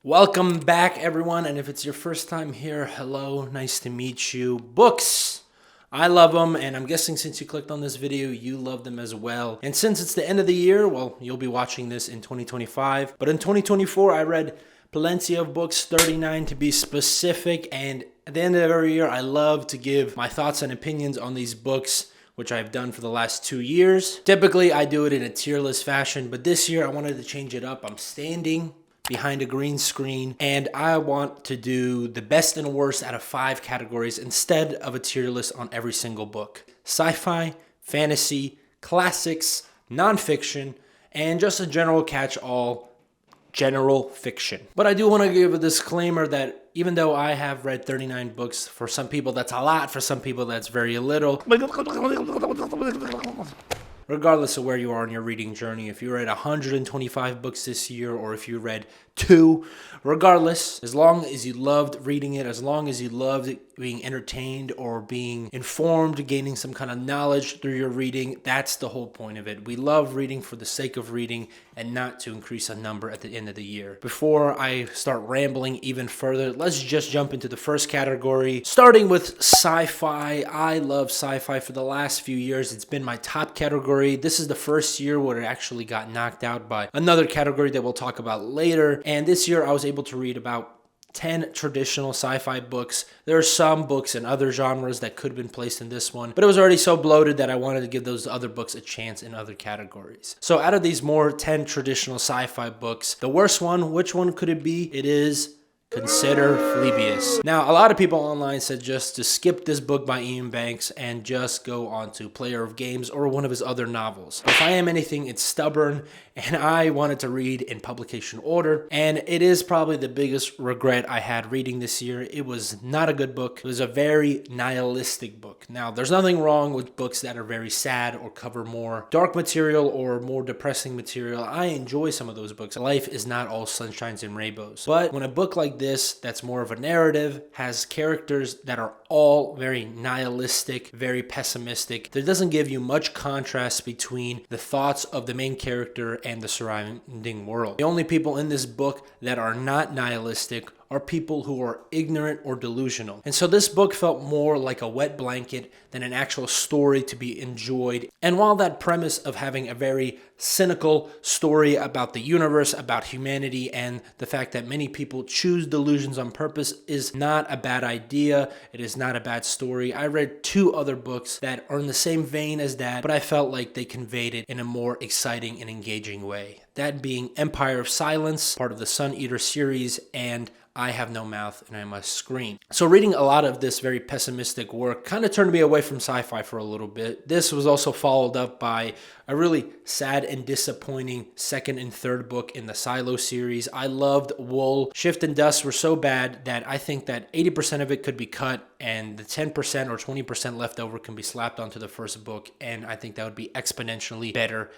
Welcome back, everyone, and if it's your first time here, hello, nice to meet you. Books, I love them, and I'm guessing since you clicked on this video, you love them as well. And since it's the end of the year, well, you'll be watching this in 2025, but in 2024, I read plenty of books, 39 to be specific, and at the end of every year, I love to give my thoughts and opinions on these books, which I've done for the last 2 years. Typically, I do it in a tier list fashion, but this year, I wanted to change it up. I'm standing behind a green screen, and I want to do the best and worst out of 5 categories instead of a tier list on every single book. Sci-fi, fantasy, classics, nonfiction, and just a general catch-all general fiction. But I do want to give a disclaimer that even though I have read 39 books, for some people that's a lot, for some people that's very little. Regardless of where you are on your reading journey, if you read 125 books this year or if you read 2, regardless, as long as you loved reading it, as long as you loved being entertained or being informed, gaining some kind of knowledge through your reading, that's the whole point of it. We love reading for the sake of reading and not to increase a number at the end of the year. Before I start rambling even further, let's just jump into the first category, starting with sci-fi. I love sci-fi. For the last few years, it's been my top category. This is the first year where it actually got knocked out by another category that we'll talk about later. And this year I was able to read about 10 traditional sci-fi books. There are some books in other genres that could have been placed in this one, but it was already so bloated that I wanted to give those other books a chance in other categories. So out of these 10 traditional sci-fi books, the worst one, which one could it be? It is Consider Phoebius. Now, a lot of people online said just to skip this book by Ian Banks and just go on to Player of Games or one of his other novels. If I am anything, it's stubborn, and I wanted to read in publication order, and it is probably the biggest regret I had reading this year. It was not a good book. It was a very nihilistic book. Now, there's nothing wrong with books that are very sad or cover more dark material or more depressing material. I enjoy some of those books. Life is not all sunshines and rainbows. But when a book like this, that's more of a narrative, has characters that are all very nihilistic, very pessimistic, there doesn't give you much contrast between the thoughts of the main character and the surrounding world. The only people in this book that are not nihilistic are people who are ignorant or delusional. And so this book felt more like a wet blanket than an actual story to be enjoyed. And while that premise of having a very cynical story about the universe, about humanity, and the fact that many people choose delusions on purpose is not a bad idea, it is not a bad story. I read 2 other books that are in the same vein as that, but I felt like they conveyed it in a more exciting and engaging way. That being Empire of Silence, part of the Sun Eater series, and I Have No Mouth and I Must Scream. So reading a lot of this very pessimistic work kind of turned me away from sci-fi for a little bit. This was also followed up by a really sad and disappointing second and third book in the Silo series. I loved Wool. Shift and Dust were so bad that I think that 80% of it could be cut and the 10% or 20% left over can be slapped onto the first book, and I think that would be exponentially better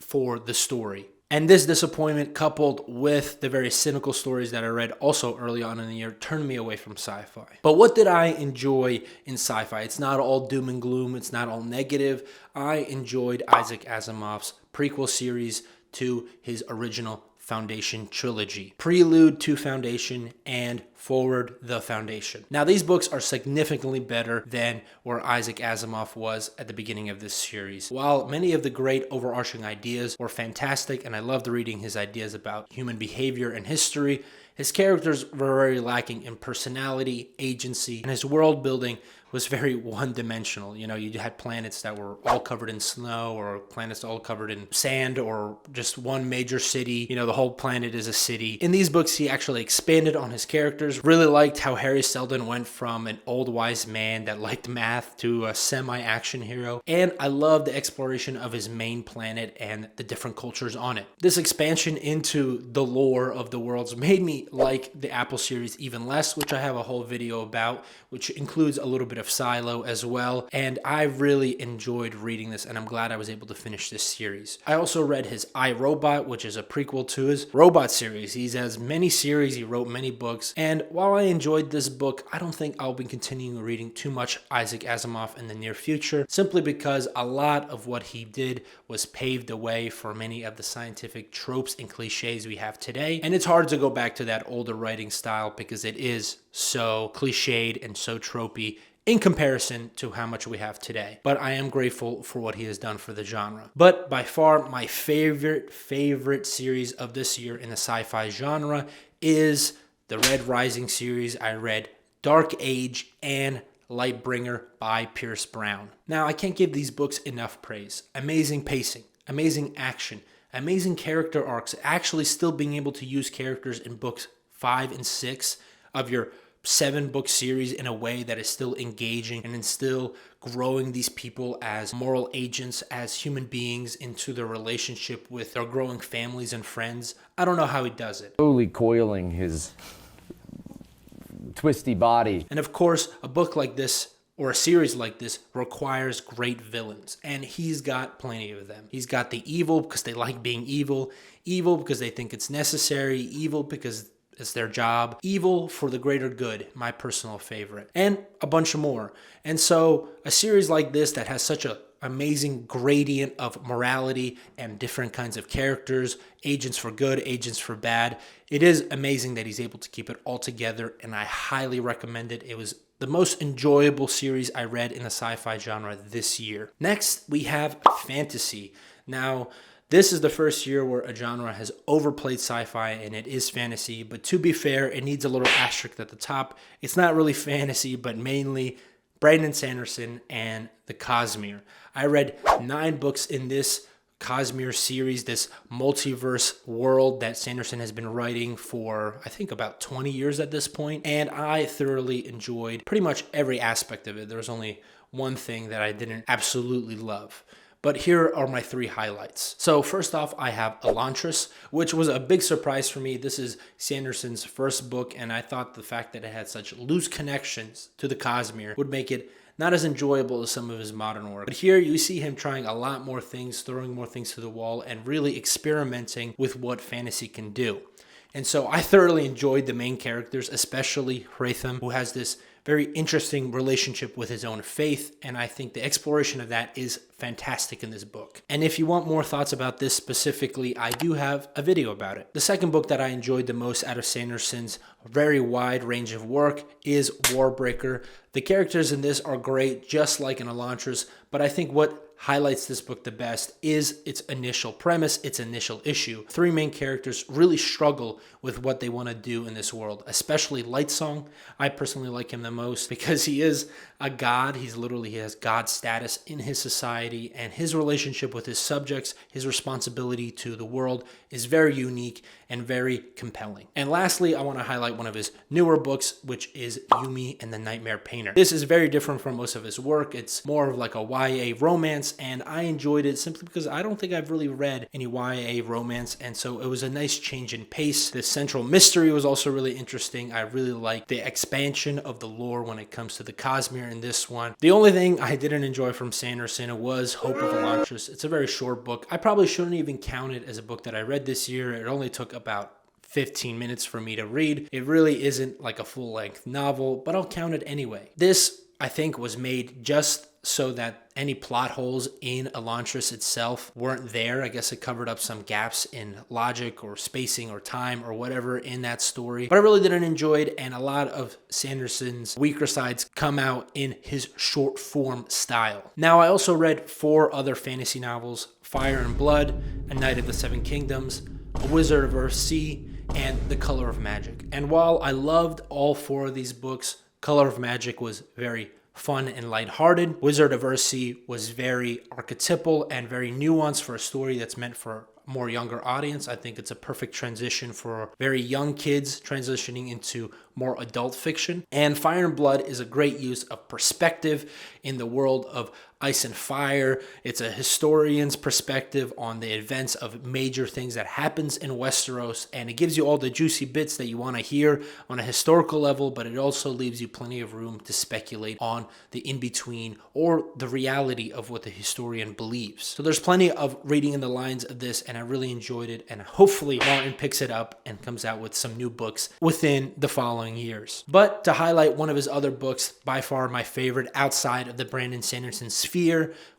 for the story. And this disappointment, coupled with the very cynical stories that I read also early on in the year, turned me away from sci-fi. But what did I enjoy in sci-fi? It's not all doom and gloom. It's not all negative. I enjoyed Isaac Asimov's prequel series to his original Foundation trilogy. Prelude to Foundation and Forward the Foundation. Now, these books are significantly better than where Isaac Asimov was at the beginning of this series. While many of the great overarching ideas were fantastic, and I loved reading his ideas about human behavior and history, his characters were very lacking in personality, agency, and his world building was very one-dimensional. You know, you had planets that were all covered in snow, or planets all covered in sand, or just one major city. You know, the whole planet is a city. In these books, he actually expanded on his characters. Really liked how Harry Seldon went from an old wise man that liked math to a semi-action hero. And I love the exploration of his main planet and the different cultures on it. This expansion into the lore of the worlds made me like the Apple series even less, which I have a whole video about, which includes a little bit of of Silo as well, and I really enjoyed reading this, and I'm glad I was able to finish this series. I also read his I, Robot, which is a prequel to his Robot series. He has many series, he wrote many books, and while I enjoyed this book, I don't think I'll be continuing reading too much Isaac Asimov in the near future, simply because a lot of what he did was paved the way for many of the scientific tropes and cliches we have today, and it's hard to go back to that older writing style because it is so cliched and so tropey in comparison to how much we have today. But I am grateful for what he has done for the genre. But by far my favorite series of this year in the sci-fi genre is the Red Rising series. I read Dark Age and Lightbringer by Pierce Brown. Now, I can't give these books enough praise. Amazing pacing, amazing action, amazing character arcs, actually still being able to use characters in books 5 and 6 of your 7-book series in a way that is still engaging and is still growing these people as moral agents, as human beings into their relationship with their growing families and friends. I don't know how he does it. Slowly coiling his twisty body. And of course, a book like this or a series like this requires great villains, and he's got plenty of them. He's got the evil because they like being evil because they think it's necessary, evil because it's their job, evil for the greater good, my personal favorite, and a bunch more. And so a series like this that has such an amazing gradient of morality and different kinds of characters, agents for good, agents for bad, it is amazing that he's able to keep it all together, and I highly recommend it. It was the most enjoyable series I read in the sci-fi genre this year. Next, we have fantasy. Now, this is the first year where a genre has overplayed sci-fi, and it is fantasy. But to be fair, it needs a little asterisk at the top. It's not really fantasy, but mainly Brandon Sanderson and the Cosmere. I read 9 books in this Cosmere series, this multiverse world that Sanderson has been writing for, I think, about 20 years at this point. And I thoroughly enjoyed pretty much every aspect of it. There was only one thing that I didn't absolutely love. But here are my 3 highlights. So first off, I have Elantris, which was a big surprise for me. This is Sanderson's first book, and I thought the fact that it had such loose connections to the Cosmere would make it not as enjoyable as some of his modern work. But here you see him trying a lot more things, throwing more things to the wall, and really experimenting with what fantasy can do. And so I thoroughly enjoyed the main characters, especially Hratham, who has this very interesting relationship with his own faith, and I think the exploration of that is fantastic in this book. And if you want more thoughts about this specifically, I do have a video about it. The second book that I enjoyed the most out of Sanderson's very wide range of work is Warbreaker. The characters in this are great, just like in Elantris, but I think what highlights this book the best is its initial premise, its initial issue. 3 main characters really struggle with what they want to do in this world, especially Lightsong. I personally like him the most because he is a god. He has god status in his society, and his relationship with his subjects, his responsibility to the world is very unique and very compelling. And lastly, I want to highlight one of his newer books, which is Yumi and the Nightmare Painter. This is very different from most of his work. It's more of like a YA romance, and I enjoyed it simply because I don't think I've really read any YA romance, and so it was a nice change in pace. The central mystery was also really interesting. I really liked the expansion of the lore when it comes to the Cosmere in this one. The only thing I didn't enjoy from Sanderson was Hope of Elantris. It's a very short book. I probably shouldn't even count it as a book that I read this year. It only took about 15 minutes for me to read. It really isn't like a full-length novel, but I'll count it anyway. This, I think, was made just so that any plot holes in Elantris itself weren't there. I guess it covered up some gaps in logic or spacing or time or whatever in that story. But I really didn't enjoy it, and a lot of Sanderson's weaker sides come out in his short form style. Now, I also read 4 other fantasy novels: Fire and Blood, A Knight of the Seven Kingdoms, A Wizard of Earthsea, and The Color of Magic. And while I loved all 4 of these books, Color of Magic was very fun and lighthearted. Wizard of Earthsea was very archetypal and very nuanced for a story that's meant for a more younger audience. I think it's a perfect transition for very young kids transitioning into more adult fiction. And Fire and Blood is a great use of perspective in the world of Ice and Fire. It's a historian's perspective on the events of major things that happens in Westeros, and it gives you all the juicy bits that you want to hear on a historical level, but it also leaves you plenty of room to speculate on the in-between or the reality of what the historian believes. So there's plenty of reading in the lines of this, and I really enjoyed it, and hopefully Martin picks it up and comes out with some new books within the following years. But to highlight one of his other books, by far my favorite outside of the Brandon Sanderson sphere,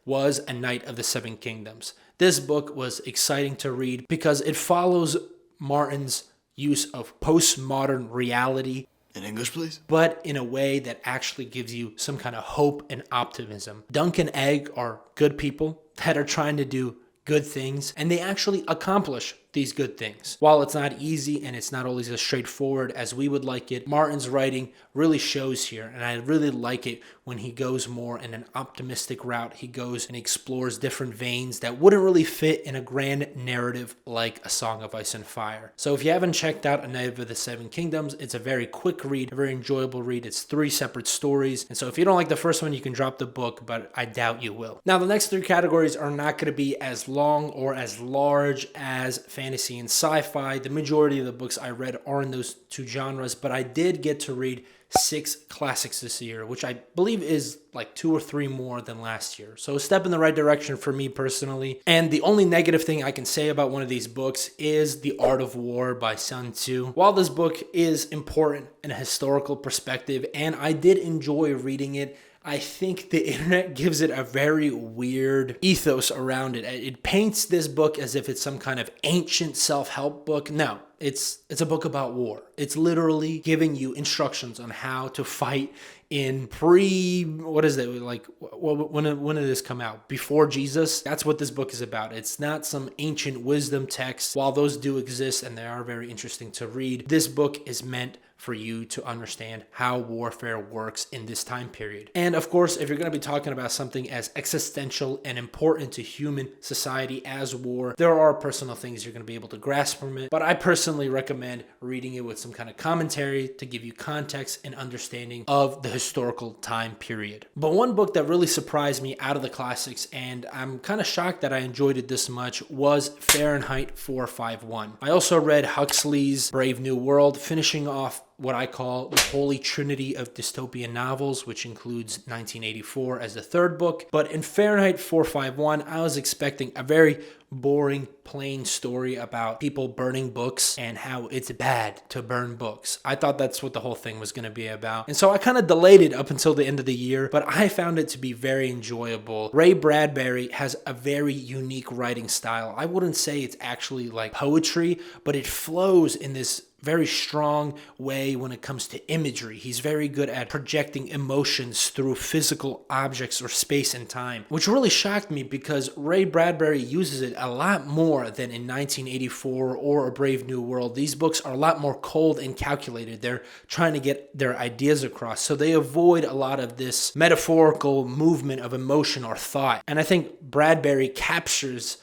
was A Knight of the Seven Kingdoms. This book was exciting to read because it follows Martin's use of postmodern reality. In English, please. But in a way that actually gives you some kind of hope and optimism. Dunk and Egg are good people that are trying to do good things, and they actually accomplish these good things. While it's not easy and it's not always as straightforward as we would like it, Martin's writing really shows here, and I really like it when he goes more in an optimistic route. He goes and explores different veins that wouldn't really fit in a grand narrative like A Song of Ice and Fire. So if you haven't checked out A Knight of the Seven Kingdoms, it's a very quick read, a very enjoyable read. It's 3 separate stories, and so if you don't like the first one, you can drop the book, but I doubt you will. Now, the next 3 categories are not going to be as long or as large as fantasy and sci-fi. The majority of the books I read are in those 2 genres, but I did get to read 6 classics this year, which I believe is like 2 or 3 more than last year. So a step in the right direction for me personally. And the only negative thing I can say about one of these books is The Art of War by Sun Tzu. While this book is important in a historical perspective, and I did enjoy reading it, I think the internet gives it a very weird ethos around it. It paints this book as if it's some kind of ancient self-help book. No, it's a book about war. It's literally giving you instructions on how to fight in what is it, like, when did this come out? Before Jesus? That's what this book is about. It's not some ancient wisdom text. While those do exist and they are very interesting to read, this book is meant for you to understand how warfare works in this time period. And of course, if you're going to be talking about something as existential and important to human society as war, there are personal things you're going to be able to grasp from it. But I personally recommend reading it with some kind of commentary to give you context and understanding of the historical time period. But one book that really surprised me out of the classics, and I'm kind of shocked that I enjoyed it this much, was Fahrenheit 451. I also read Huxley's Brave New World, finishing off what I call the holy trinity of dystopian novels, which includes 1984 as the 3rd book. But in Fahrenheit 451, I was expecting a very boring, plain story about people burning books and how it's bad to burn books. I thought that's what the whole thing was going to be about. And so I kind of delayed it up until the end of the year, but I found it to be very enjoyable. Ray Bradbury has a very unique writing style. I wouldn't say it's actually like poetry, but it flows in this very strong way when it comes to imagery. He's very good at projecting emotions through physical objects or space and time, which really shocked me because Ray Bradbury uses it a lot more than in 1984 or A Brave New World. These books are a lot more cold and calculated. They're trying to get their ideas across, so they avoid a lot of this metaphorical movement of emotion or thought. And I think Bradbury captures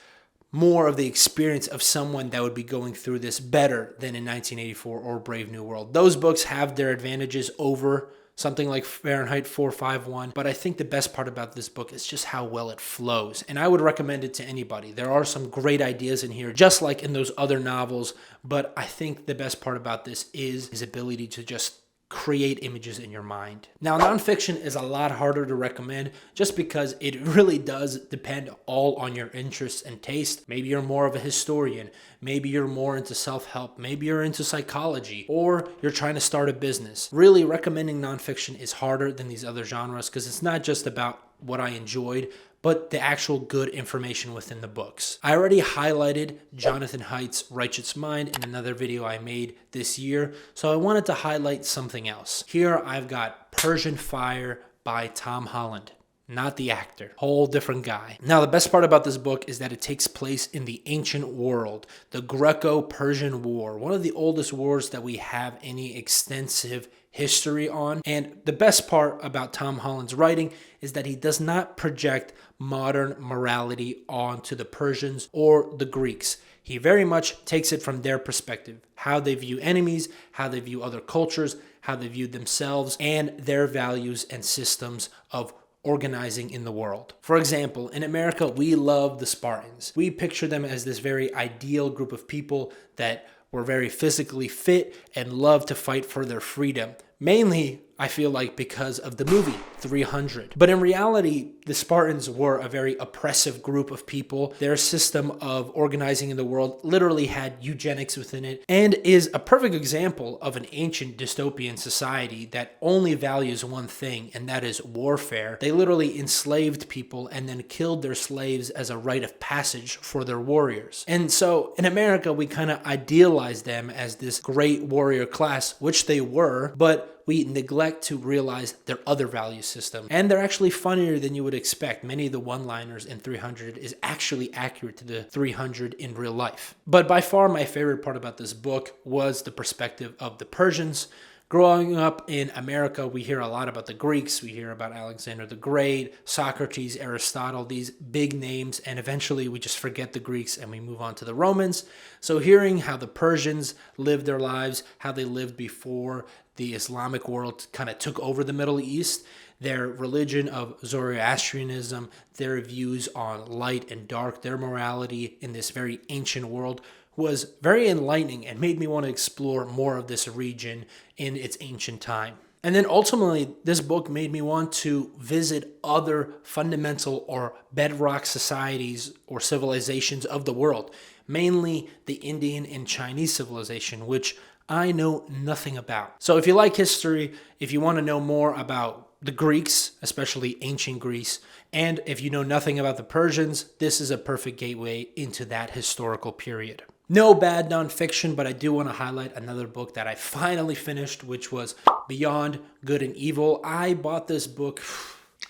more of the experience of someone that would be going through this better than in 1984 or Brave New World. Those books have their advantages over something like Fahrenheit 451, but I think the best part about this book is just how well it flows, and I would recommend it to anybody. There are some great ideas in here, just like in those other novels, but I think the best part about this is his ability to just create images in your mind. Now, nonfiction is a lot harder to recommend just because it really does depend all on your interests and taste. Maybe you're more of a historian. Maybe you're more into self-help. Maybe you're into psychology, or you're trying to start a business. Really, recommending nonfiction is harder than these other genres because it's not just about what I enjoyed, but the actual good information within the books. I already highlighted Jonathan Haidt's Righteous Mind in another video I made this year, so I wanted to highlight something else. Here I've got Persian Fire by Tom Holland. Not the actor. Whole different guy. Now, the best part about this book is that it takes place in the ancient world, the Greco-Persian War, one of the oldest wars that we have any extensive history on. And the best part about Tom Holland's writing is that he does not project modern morality onto the Persians or the Greeks. He very much takes it from their perspective, how they view enemies, how they view other cultures, how they view themselves, and their values and systems of organizing in the world. For example, in America, we love the Spartans. We picture them as this very ideal group of people that were very physically fit and loved to fight for their freedom. Mainly, I feel like because of the movie 300. But in reality, the Spartans were a very oppressive group of people. Their system of organizing in the world literally had eugenics within it and is a perfect example of an ancient dystopian society that only values one thing, and that is warfare. They literally enslaved people and then killed their slaves as a rite of passage for their warriors. And so in America, we kind of idealize them as this great warrior class, which they were, but we neglect to realize their other value system. And they're actually funnier than you would expect. Many of the one-liners in 300 is actually accurate to the 300 in real life. But by far my favorite part about this book was the perspective of the Persians. Growing up in America, we hear a lot about the Greeks. We hear about Alexander the Great, Socrates, Aristotle, these big names, and eventually we just forget the Greeks and we move on to the Romans. So hearing how the Persians lived their lives, how they lived before the Islamic world kind of took over the Middle East, their religion of Zoroastrianism, their views on light and dark, their morality in this very ancient world was very enlightening and made me want to explore more of this region in its ancient time. And then ultimately, this book made me want to visit other fundamental or bedrock societies or civilizations of the world, mainly the Indian and Chinese civilization, which I know nothing about. So if you like history, if you want to know more about the Greeks, especially ancient Greece, and if you know nothing about the Persians, this is a perfect gateway into that historical period. No bad nonfiction, but I do want to highlight another book that I finally finished, which was Beyond Good and Evil. I bought this book,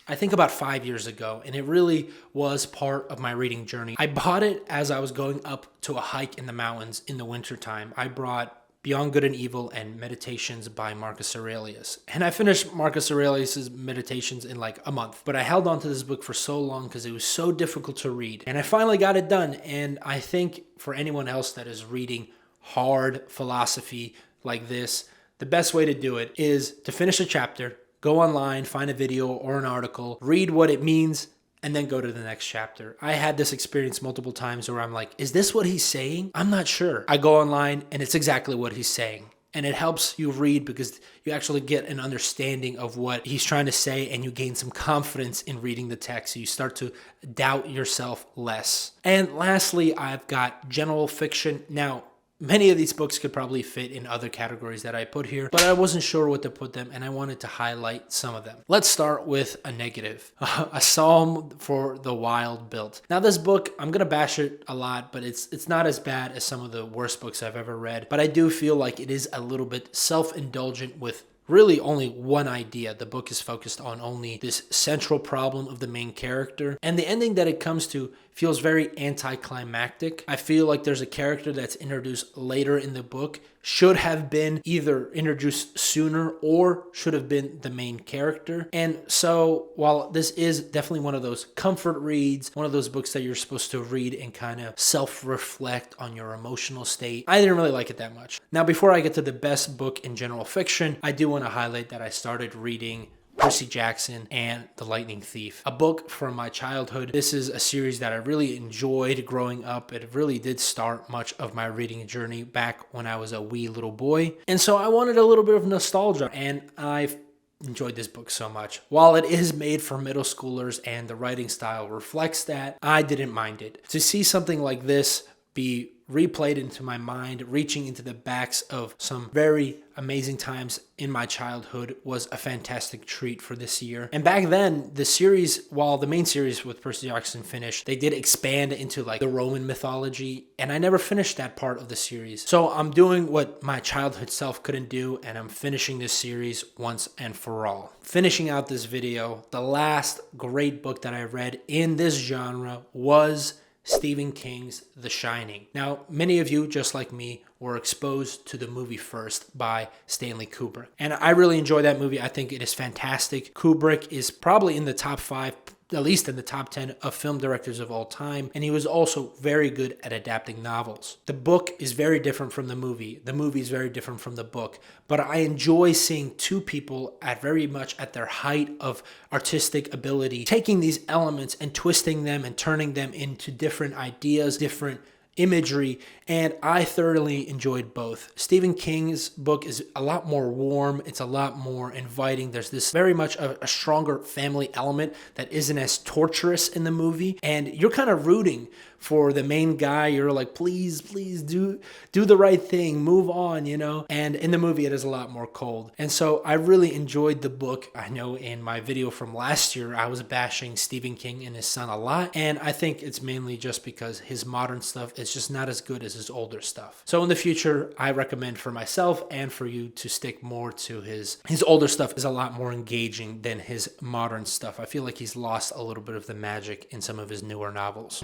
I think about 5 years ago, and it really was part of my reading journey. I bought it as I was going up to a hike in the mountains in the wintertime. I brought Beyond Good and Evil and Meditations by Marcus Aurelius. And I finished Marcus Aurelius's Meditations in like a month. But I held on to this book for so long because it was so difficult to read. And I finally got it done. And I think for anyone else that is reading hard philosophy like this, the best way to do it is to finish a chapter, go online, find a video or an article, read what it means, and then go to the next chapter. I had this experience multiple times where I'm like, is this what he's saying? I'm not sure. I go online and it's exactly what he's saying. And it helps you read because you actually get an understanding of what he's trying to say and you gain some confidence in reading the text. So you start to doubt yourself less. And lastly, I've got general fiction. Now, many of these books could probably fit in other categories that I put here, but I wasn't sure what to put them, and I wanted to highlight some of them. Let's start with a negative, A Psalm for the Wild Built. Now, this book, I'm going to bash it a lot, but it's not as bad as some of the worst books I've ever read, but I do feel like it is a little bit self-indulgent with really only one idea. The book is focused on only this central problem of the main character. And the ending that it comes to feels very anticlimactic. I feel like there's a character that's introduced later in the book, should have been either introduced sooner or should have been the main character. And so while this is definitely one of those comfort reads, one of those books that you're supposed to read and kind of self-reflect on your emotional state, I didn't really like it that much. Now, before I get to the best book in general fiction, I do want to highlight that I started reading Percy Jackson and The Lightning Thief, a book from my childhood. This is a series that I really enjoyed growing up. It really did start much of my reading journey back when I was a wee little boy. And so I wanted a little bit of nostalgia, and I've enjoyed this book so much. While it is made for middle schoolers and the writing style reflects that, I didn't mind it. To see something like this be replayed into my mind, reaching into the backs of some very amazing times in my childhood, was a fantastic treat for this year. And back then, the series, while the main series with Percy Jackson finished, they did expand into like the Roman mythology, and I never finished that part of the series. So I'm doing what my childhood self couldn't do, and I'm finishing this series once and for all. Finishing out this video, the last great book that I read in this genre was Stephen King's The Shining. Now, many of you, just like me, were exposed to the movie first by Stanley Kubrick. And I really enjoy that movie. I think it is fantastic. Kubrick is probably in the top 5 at least in the top 10 of film directors of all time. And he was also very good at adapting novels. The book is very different from the movie. The movie is very different from the book. But I enjoy seeing two people at very much at their height of artistic ability, taking these elements and twisting them and turning them into different ideas, different imagery, and I thoroughly enjoyed both. Stephen King's book is a lot more warm. It's a lot more inviting. There's this very much a stronger family element that isn't as torturous in the movie, and you're kind of rooting for the main guy. You're like, please do the right thing, move on, you know? And in the movie, it is a lot more cold. And so I really enjoyed the book. I know in my video from last year, I was bashing Stephen King and his son a lot, and I think it's mainly just because his modern stuff is just not as good as his older stuff. So in the future, I recommend for myself and for you to stick more to his older stuff is a lot more engaging than his modern stuff. I feel like he's lost a little bit of the magic in some of his newer novels.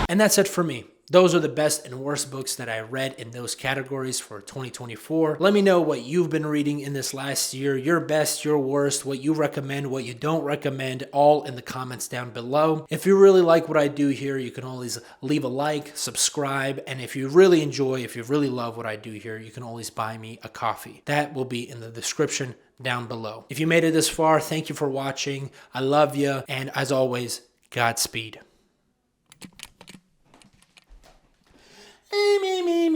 And that's it for me. Those are the best and worst books that I read in those categories for 2024. Let me know what you've been reading in this last year, your best, your worst, what you recommend, what you don't recommend, all in the comments down below. If you really like what I do here, you can always leave a like, subscribe, and if you really enjoy, if you really love what I do here, you can always buy me a coffee. That will be in the description down below. If you made it this far, thank you for watching. I love you, and as always, Godspeed.